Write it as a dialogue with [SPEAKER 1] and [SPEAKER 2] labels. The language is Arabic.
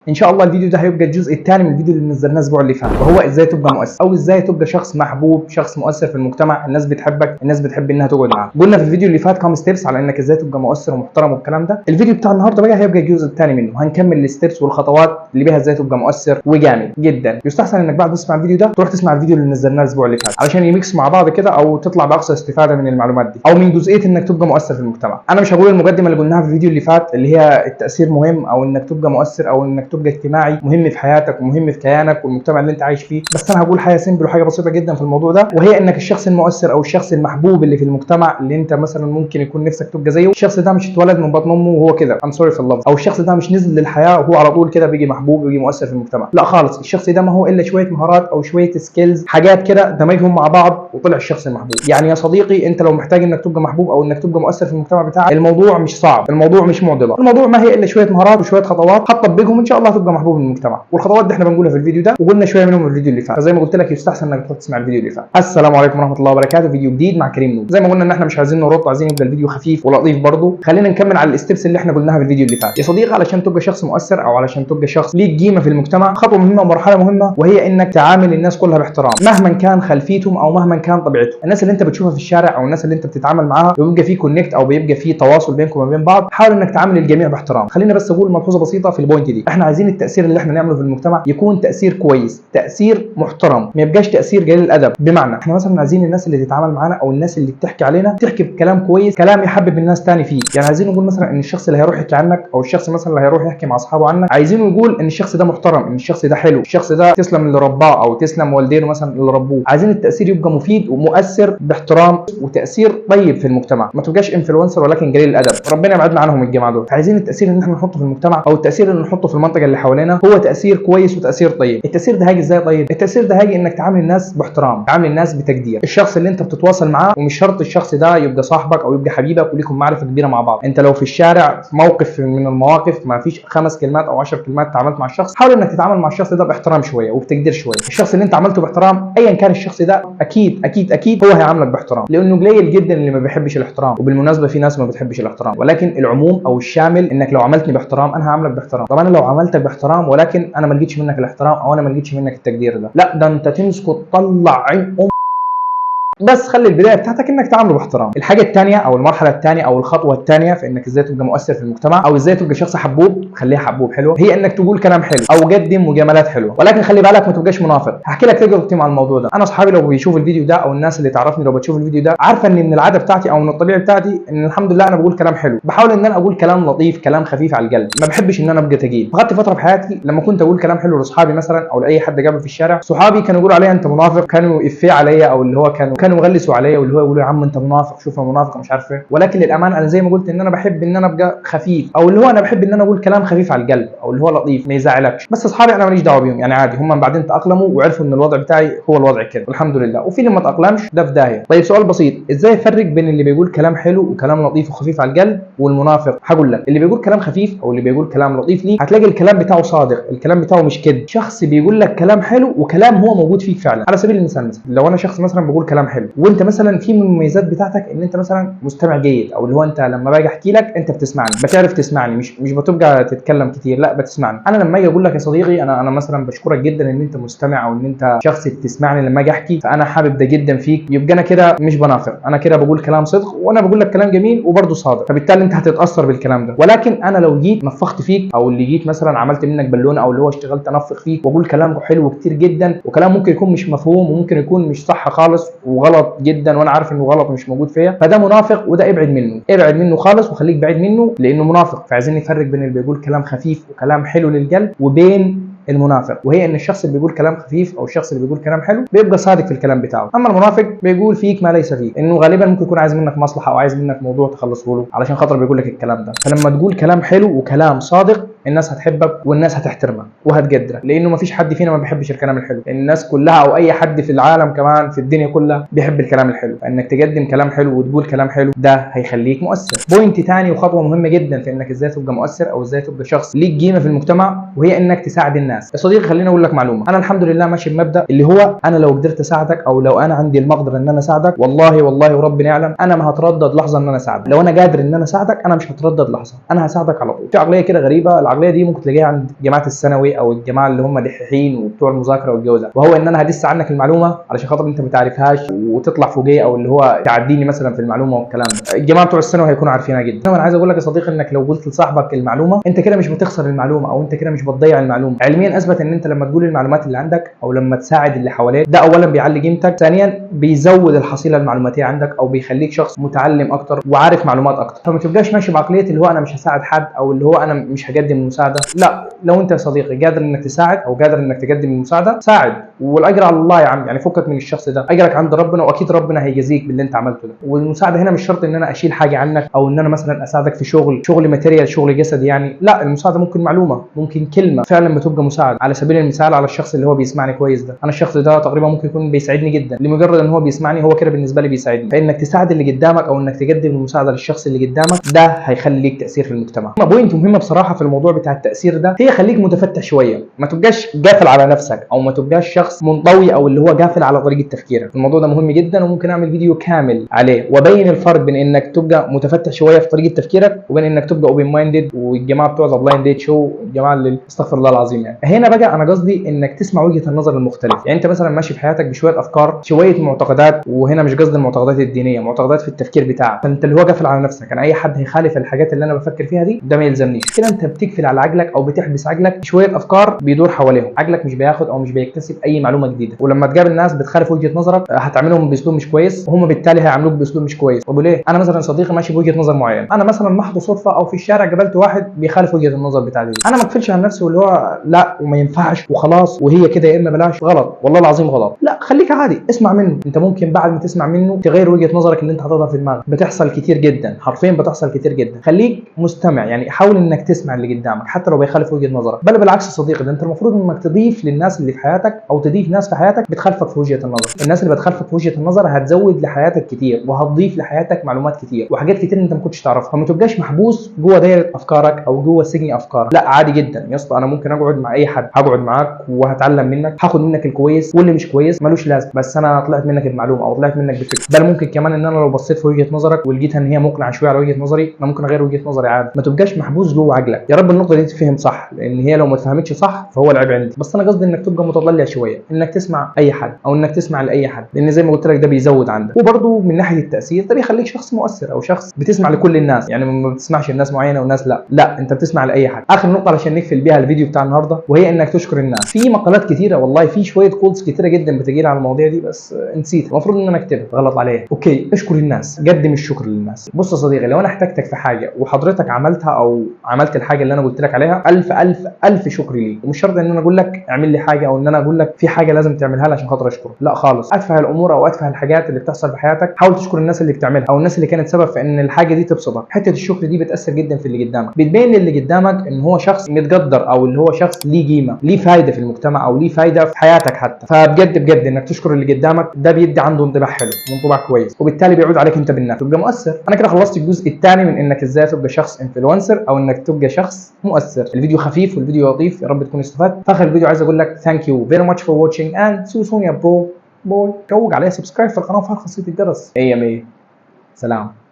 [SPEAKER 1] ان شاء الله الفيديو ده هيبقى الجزء الثاني من الفيديو اللي نزلناه الاسبوع اللي فات، وهو ازاي تبقى مؤثر او ازاي تبقى شخص محبوب، شخص مؤثر في المجتمع، الناس بتحبك، الناس بتحب انها تقعد معاك. قلنا في الفيديو اللي فات كام ستيبس على انك ازاي تبقى مؤثر ومحترم والكلام ده. الفيديو بتاع النهارده بقى هيبقى الجزء الثاني منه، هنكمل الستيبس والخطوات اللي بيها ازاي تبقى مؤثر وجامد جدا. يستحسن انك بعد ما تسمع الفيديو ده تروح تسمع الفيديو اللي نزلناه الاسبوع اللي فات علشان يميكس مع بعض كده، او تطلع باقصى استفاده من المعلومات دي او من جزئيه انك تبقى مؤثر في المجتمع. انا مش هقول المقدمه اللي قلناها في الفيديو اللي فات اللي هي التاثير مهم، او انك تبقى مؤثر، او انك تبقى اجتماعي مهم في حياتك ومهم في كيانك والمجتمع اللي انت عايش فيه. بس انا هقول حاجه سيمبل وحاجه بسيطه جدا في الموضوع ده، وهي انك الشخص المؤثر او الشخص المحبوب اللي في المجتمع اللي انت مثلا ممكن يكون نفسك تبقى زيه، الشخص ده مش اتولد من بطن امه وهو كده، ام سوري في اللفظ، او الشخص ده مش نزل للحياه وهو على طول كده بيجي محبوب وبيجي مؤثر في المجتمع. لا خالص، الشخص ده ما هو الا شويه مهارات او شويه سكيلز، حاجات كده دمجهم مع بعض وطلع الشخص المحبوب. يعني يا صديقي، انت لو محتاج انك تبقى محبوب او انك تبقى مؤثر في المجتمع بتاعك، الموضوع مش صعب، الموضوع مش معضله، الموضوع ما هي الا شويه مهارات وشويه خطوات هتطبقهم ان شاء الله تبقى محبوب في المجتمع. والخطوات دي احنا بنقولها في الفيديو ده وقلنا شويه منهم في الفيديو اللي فات، فزي ما قلت لك يستحسن انك تروح تسمع الفيديو اللي فات. السلام عليكم ورحمه الله وبركاته، فيديو جديد مع كريم نور. زي ما قلنا ان احنا مش عايزين نرد، عايزين يبقى الفيديو خفيف ولطيف برضه. خلينا نكمل على الستبس اللي احنا قلناها في الفيديو اللي فات. يا صديقي، علشان تبقى شخص مؤثر او علشان تبقى شخص ليك قيمه في المجتمع، خطوه مهمه ومرحله مهمه، وهي انك تعامل الناس كلها باحترام مهما كان خلفيتهم او مهما كان طبيعتهم. الناس اللي انت بتشوفها في الشارع او الناس اللي انت بتتعامل معاها وبيبقى في كونكت او بيبقى في تواصل بينكم وبين بعض، حاول انك تعامل الجميع باحترام. خلينا بس اقول ملحوظه بسيطه في البوينت دي، احنا عايزين التاثير اللي احنا نعمله في المجتمع يكون تاثير كويس، تاثير محترم، ما يبقاش تاثير قليل الادب. بمعنى احنا مثلا عايزين الناس اللي تتعامل معانا او الناس اللي بتحكي علينا تحكي بكلام كويس، كلام يحبب الناس تاني فيك. يعني عايزين نقول مثلا ان الشخص اللي هيروح يحكي عنك او الشخص مثلا اللي هيروح يحكي مع اصحابه عنك، عايزين نقول ان الشخص ده محترم، ان الشخص ده حلو، الشخص ده تسلم اللي رباه او تسلم والدينه مثلا اللي ربوه. عايزين التاثير يبقى مفيد ومؤثر باحترام وتاثير طيب في المجتمع، ما تبقاش انفلونسر ولكن قليل الادب، ربنا يبعدنا عنهم الجماعه دول. فعايزين التاثير اللي احنا نحطه في المجتمع او التاثير اللي نحطه في المنطقه اللي حوالينا هو تاثير كويس وتاثير طيب. التاثير ده هيجي ازاي؟ طيب التاثير ده هيجي انك تعامل الناس باحترام، تعامل الناس بتقدير. الشخص اللي انت بتتواصل معاه، ومش شرط الشخص ده يبقى صاحبك او يبقى حبيبك وليكم معرفه كبيره مع بعض، انت لو في الشارع في موقف من المواقف ما فيش 5 كلمات او 10 كلمات تعاملت مع الشخص، حاول انك تتعامل مع الشخص ده باحترام شويه وبتقدير شويه. الشخص اللي انت عملته باحترام ايا كان الشخص ده، اكيد اكيد اكيد هو هيعاملك باحترام، لانه قليل جدا اللي ما بيحبش الاحترام. وبالمناسبه في ناس ما بتحبش الاحترام، ولكن العموم او الشامل انك لو عملتني باحترام انا هعاملك باحترام. طب انا لو عملتك باحترام ولكن انا ما لقيتش منك الاحترام او انا ما لقيتش منك التقدير ده، لا ده انت تمسك وتطلع عين بس خلي البدايه بتاعتك انك تعامله باحترام. الحاجه الثانيه او المرحله الثانيه او الخطوه الثانيه في انك ازاي تبقى مؤثر في المجتمع او ازاي تبقى شخص حبوب، خليها حبوب حلو، هي انك تقول كلام حلو او قدم مجاملات حلوه، ولكن خلي بالك ما تبقاش منافق. هحكي لك تجربتي مع الموضوع ده. انا اصحابي لو بيشوفوا الفيديو ده او الناس اللي تعرفني لو بتشوف الفيديو ده عارفه ان من العاده بتاعتي او من الطبيعه بتاعتي ان الحمد لله انا بقول كلام حلو، بحاول ان انا اقول كلام لطيف، كلام خفيف على القلب، ما بحبش ان انا ابقى تقيل. فقعدت فتره في حياتي لما كنت اقول كلام حلو لاصحابي مثلا او لاي حد قابله في الشارع، صحابي كانوا يقولوا عليا انت منافق، كانوا افيه عليا او اللي هو كانوا يغلسوا عليا واللي هو يقولوا يا عم انت منافق، شوف منافق مش عارف ايه. ولكن للامانه انا زي ما قلت ان انا بحب ان انا ابقى خفيف، او اللي هو انا بحب ان انا اقول كلام خفيف على القلب او اللي هو لطيف ما يزعلكش. بس اصحابي انا ماليش دعوه بيهم، يعني عادي، هم بعدين تاقلموا وعرفوا ان الوضع بتاعي هو الوضع كده والحمد لله. وفي اللي ما تاقلمش ده في داهيه. طيب سؤال بسيط، ازاي افرق بين اللي بيقول كلام حلو وكلام لطيف وخفيف على القلب والمنافق؟ هقول لك، اللي بيقول كلام خفيف او اللي بيقول كلام لطيف ليك هتلاقي الكلام بتاعه صادق، الكلام بتاعه مش كده. شخص بيقول لك كلام حلو وكلام هو موجود فيك فعلا. على سبيل المثال مثلا لو انا شخص مثلا بقول كلام حلو وانت مثلا في من المميزات بتاعتك ان انت مثلا مستمع جيد، او اللي هو انت لما باجي احكي لك انت بتسمعني، بتعرف تسمعني، مش بتبقى تتكلم كتير، لا بتسمعني. انا لما اجي اقول لك يا صديقي انا مثلا بشكرك جدا ان انت مستمع او ان انت شخص بتسمعني لما اجي احكي، فانا حابب ده جدا فيك، يبقى انا كده مش بنافق، انا كده بقول كلام صدق وانا بقول لك كلام جميل وبرده صادق، فبالتالي انت هتتاثر بالكلام ده. ولكن انا لو جيت نفخت فيك او اللي جيت مثلا عملت منك بالونه او اللي هو اشتغلت انفخ فيك واقول كلام حلو كتير جدا وكلام ممكن يكون مش مفهوم وممكن يكون مش صح خالص وغلط جدا وانا عارف انه غلط مش موجود فيا، فده منافق وده ابعد منه، ابعد منه خالص وخليك بعيد منه لانه منافق. فعايزين نفرق بين اللي بيقول كلام خفيف وكلام حلو للقلب وبين المنافق، وهي ان الشخص اللي بيقول كلام خفيف او الشخص اللي بيقول كلام حلو بيبقى صادق في الكلام بتاعه، اما المنافق بيقول فيك ما ليس فيه، انه غالبا ممكن يكون عايز منك مصلحه او عايز منك موضوع تخلصه له علشان خاطر بيقول لك الكلام ده. فلما تقول كلام حلو وكلام صادق الناس هتحبك والناس هتحترمك وهتقدرك، لانه ما فيش حد فينا ما بيحبش الكلام الحلو، الناس كلها او اي حد في العالم كمان في الدنيا كلها بيحب الكلام الحلو، فانك تقدم كلام حلو وتقول كلام حلو ده هيخليك مؤثر. بوينت ثاني وخطوه مهمه جدا في انك ازاي تبقى مؤثر او ازاي تبقى شخص ليك قيمه في المجتمع، وهي انك تساعد الناس. يا صديقي خليني اقول لك معلومه، انا الحمد لله ماشي بمبدا اللي هو انا لو قدرت اساعدك او لو انا عندي المقدره ان انا اساعدك، والله والله وربنا يعلم انا ما هتردد لحظه ان انا اساعدك. لو انا قادر ان انا اساعدك انا مش هتردد لحظه، انا هساعدك على طول. في عقليه كده غريبه، والعقليه دي ممكن تلاقيها عند جماعه الثانوي او الجماعه اللي هم دحيحين وبتوع المذاكره والجو ده، وهو ان انا هدس عنك المعلومه علشان خاطر انت ما تعرفهاش وتطلع فوقيه، او اللي هو تعديني مثلا في المعلومه والكلام ده. الجماعه بتوع الثانوي هيكونوا عارفينها جدا. انا عايز اقول لك يا صديقي انك لو قلت لصاحبك المعلومه انت كده مش بتخسر المعلومه، او انت كده مش بتضيع المعلومه. علميا اثبت ان انت لما تقول المعلومات اللي عندك او لما تساعد اللي حواليك، ده اولا بيعلي قيمتك، ثانيا بيزود الحصيله المعلوماتيه عندك او بيخليك شخص متعلم اكتر وعارف معلومات اكتر. فما تبقاش ماشي بعقليه اللي هو انا مش هساعد حد او اللي هو انا مش هقدم مساعده. لا، لو انت يا صديقي قادر انك تساعد او قادر انك تقدم المساعده ساعد، والاجر على الله يا عم. يعني فكك من الشخص ده، اجرك عند ربنا واكيد ربنا هيجازيك باللي انت عملته ده. والمساعده هنا مش شرط ان انا اشيل حاجه عنك او ان انا مثلا اساعدك في شغل ماتيريال، شغل جسدي يعني. لا، المساعده ممكن معلومه، ممكن كلمه فعلا بتبقى مساعده. على سبيل المثال على الشخص اللي هو بيسمعني كويس ده، انا الشخص ده تقريبا ممكن يكون بيساعدني جدا، لمجرد ان هو بيسمعني هو كده بالنسبه لي بيساعدني. فانك تساعد اللي قدامك او انك تقدم المساعده للشخص اللي قدامك ده هيخلي ليك تاثير في المجتمع. بوينت مهمه بصراحه في الموضوع بتاع التاثير ده، هي خليك متفتح شويه، ما تبقاش قافل على نفسك او ما تبقاش شخص منطوي او اللي هو قافل على طريقه تفكيرك. الموضوع ده مهم جدا وممكن اعمل فيديو كامل عليه وابين الفرق بين انك تبقى متفتح شويه في طريقه تفكيرك وبين انك تبقى اوبن مايندد، والجماعه بتوع ذا بلايند ديت شو، الجماعه اللي استغفر الله العظيم يعني. هنا بقى انا قصدي انك تسمع وجهه النظر المختلفه. يعني انت مثلا ماشي في حياتك بشويه افكار، شويه معتقدات، وهنا مش قصدي المعتقدات الدينيه، معتقدات في التفكير بتاعك، فانت اللي هو قافل على نفسك. انا اي حد هيخالف الحاجات اللي انا بفكر فيها دي ده ما يلزمنيش. كده انت بتقفل على عقلك او بتحبس عقلك شويه افكار بيدور حواليهم، عقلك مش بياخد او مش بيكتسب اي معلومه جديده. ولما تقابل ناس بتخالف وجهه نظرك هتعاملهم باسلوب مش كويس، وهم بالتالي هيعاملوك باسلوب مش كويس. طب ليه؟ انا مثلا صديقي ماشي بوجهه نظر معينه، انا مثلا محض صدفه او في الشارع قابلت واحد بيخالف وجهه النظر بتاعتي، انا ما اقفلش على نفسي واللي هو لا وما ينفعش وخلاص وهي كده يا اما بلاش. غلط، والله العظيم غلط. لا، خليك عادي، اسمع منه. انت ممكن بعد ما تسمع منه تغير وجهه نظرك اللي انت حاططها في دماغك. بتحصل كتير جدا، حرفيا بتحصل كتير جدا. خليك مستمع، يعني حاول انك تسمع اللي قدامك حتى لو بيخالف وجهه نظرك. بل بالعكس يا صديقي، ده انت المفروض انك تضيف للناس اللي في حياتك او تضيف ناس في حياتك بتخالفك في وجهه النظر. الناس اللي بتخالفك في وجهه النظر هتزود لحياتك كتير وهتضيف لحياتك معلومات كتير وحاجات كتير انت ما كنتش تعرفها. فما تبقاش محبوس جوه دايره افكارك او جوه سجن افكارك. لا، عادي جدا يا اسطى، انا ممكن اقعد مع اي حد، هقعد معاك وهتعلم منك، هاخد منك الكويس واللي مش كويس ملوش لازمه، بس انا طلعت منك المعلومه او طلعت منك بفكره. بل ممكن كمان ان انا لو بصيت في وجهه نظرك ولقيتها ان هي مقنعه شويه على وجهه نظري، انا ممكن اغير وجهه نظري عادي. ما تبقاش محبوس جوه عقلك. يا رب النقطه دي تفهم صح، لان هي لو ما اتفهمتش صح فهو العيب عندي. بس انا قصدي انك تبقى متطلع شويه، انك تسمع اي حد او انك تسمع لاي حد، لان زي ما قلت لك ده بيزود عندك. وبرده من ناحيه التاثير ده بيخليك شخص مؤثر او شخص بتسمع لكل الناس، يعني ما بتسمعش لناس معينه وناس لا انت بتسمع لاي حد. اخر نقطه علشان نقفل بيها الفيديو بتاع النهارده، وهي انك تشكر الناس. في مقالات كتيره والله، في شويه كودز كتيره جدا بتجي لي على المواضيع دي بس نسيت، المفروض ان انا اكتبها، غلط عليا. اوكي، اشكر الناس، قدم الشكر للناس. بص يا صديقي، لو انا احتجتك في حاجه وحضرتك عملتها او عملت الحاجه اللي انا قلت لك عليها، الف الف الف شكر ليك. ومش شرط ان انا اقول لك اعمل لي حاجه او ان انا اقول لك في حاجه لازم تعملها لي عشان خاطر اشكرك، لا خالص. اتفه الامور او اتفه الحاجات اللي بتحصل في حياتك حاول تشكر الناس اللي بتعملها او الناس اللي كانت سبب في ان الحاجه دي تبسطك. حته الشكر دي بتاثر جدا في اللي قدامك، بتبين للي قدامك ان هو شخص متقدر او اللي هو شخص ليه قيمه، ليه فايده في المجتمع او ليه فايده في حياتك حتى. فبجد انك تشكر اللي قدامك ده بيدي عنده انطباع حلو وانطباع كويس، وبالتالي بيعود عليك انت بالنفع، تبقى مؤثر. انا كده خلصت الجزء الثاني من انك ازاي تبقى شخص انفلونسر او انك تبقى شخص مؤثر. الفيديو خفيف والفيديو لطيف، يا رب تكون استفدت. في اخر الفيديو عايز اقول لك ثانك يو فيري ماتش فور واتشنج اند سي يو سون يا برو. باي. روج عليا سبسكرايب في القناه وفعل خاصيه الجرس. 100 100. سلام.